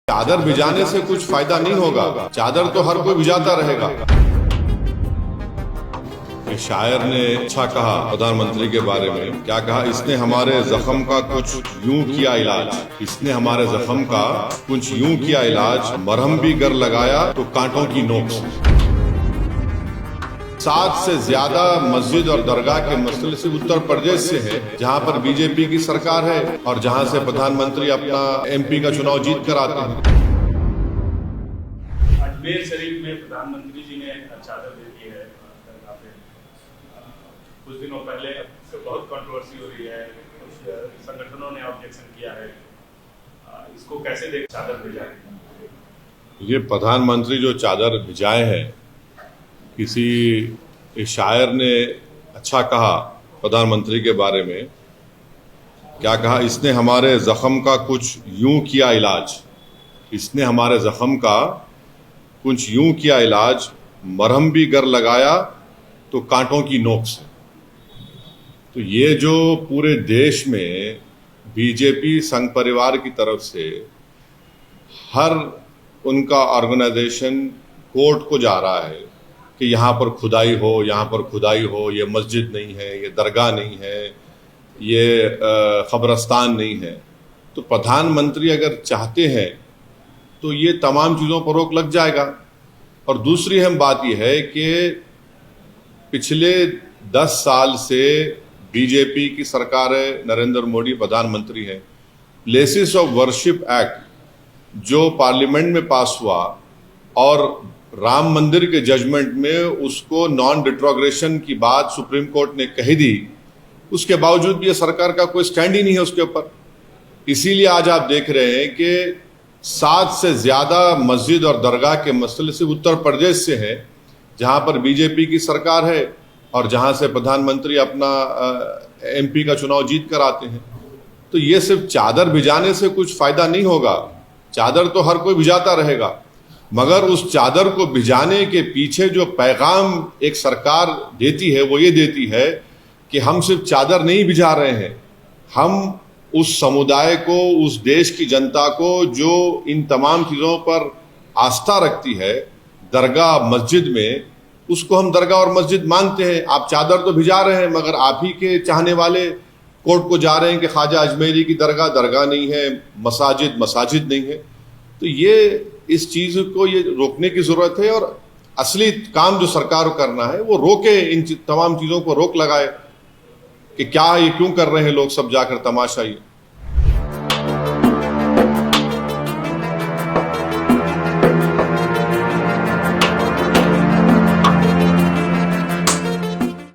चादर भिजाने से कुछ फायदा नहीं होगा, चादर तो हर कोई भिजाता रहेगा। शायर ने अच्छा कहा प्रधानमंत्री के बारे में, क्या कहा? इसने हमारे जख्म का कुछ यूं किया इलाज, इसने हमारे जख्म का कुछ यूं किया इलाज, मरहम भी गर लगाया तो कांटों की नोक से। 7 से ज्यादा मस्जिद और दरगाह के मसले से उत्तर प्रदेश से है, जहां पर बीजेपी की सरकार है और जहां से प्रधानमंत्री अपना एमपी का चुनाव जीत कर आते हैं। अजमेर शरीफ में प्रधानमंत्री जी ने चादर दे दी है दरगाह पे। कुछ दिनों पहले बहुत कंट्रोवर्सी हो रही है, कुछ संगठनों ने ऑब्जेक्शन किया है, इसको कैसे देख चादर भिजाए? ये प्रधानमंत्री जो चादर भिजाए हैं, किसी शायर ने अच्छा कहा प्रधानमंत्री के बारे में, क्या कहा? इसने हमारे जख्म का कुछ यूं किया इलाज, इसने हमारे जख्म का कुछ यूं किया इलाज, मरहम भी गर लगाया तो कांटों की नोक से। तो ये जो पूरे देश में बीजेपी संघ परिवार की तरफ से हर उनका ऑर्गेनाइजेशन कोर्ट को जा रहा है कि यहाँ पर खुदाई हो, यहाँ पर खुदाई हो, ये मस्जिद नहीं है, ये दरगाह नहीं है, ये कब्रस्तान नहीं है। तो प्रधानमंत्री अगर चाहते हैं तो ये तमाम चीज़ों पर रोक लग जाएगा। और दूसरी अहम बात यह है कि पिछले 10 साल से बीजेपी की सरकार है, नरेंद्र मोदी प्रधानमंत्री है। प्लेसेस ऑफ वर्शिप एक्ट जो पार्लियामेंट में पास हुआ और राम मंदिर के जजमेंट में उसको नॉन डिट्रोग्रेशन की बात सुप्रीम कोर्ट ने कही दी, उसके बावजूद भी ये सरकार का कोई स्टैंड ही नहीं है उसके ऊपर। इसीलिए आज आप देख रहे हैं कि 7 से ज्यादा मस्जिद और दरगाह के मसले से उत्तर प्रदेश से है, जहां पर बीजेपी की सरकार है और जहां से प्रधानमंत्री अपना एमपी का चुनाव जीत कर आते हैं। तो ये सिर्फ चादर भिजाने से कुछ फायदा नहीं होगा, चादर तो हर कोई भिजाता रहेगा, मगर उस चादर को भिजाने के पीछे जो पैगाम एक सरकार देती है वो ये देती है कि हम सिर्फ चादर नहीं भिजा रहे हैं, हम उस समुदाय को, उस देश की जनता को जो इन तमाम चीज़ों पर आस्था रखती है, दरगाह मस्जिद में, उसको हम दरगाह और मस्जिद मानते हैं। आप चादर तो भिजा रहे हैं, मगर आप ही के चाहने वाले कोर्ट को जा रहे हैं कि ख्वाजा अजमेरी की दरगाह दरगाह नहीं है, मसाजिद मसाजिद नहीं है। तो ये इस चीज को ये रोकने की जरूरत है और असली काम जो सरकार को करना है वो रोके, इन तमाम चीजों को रोक लगाए कि क्या ये क्यों कर रहे हैं लोग सब जाकर तमाशा। ये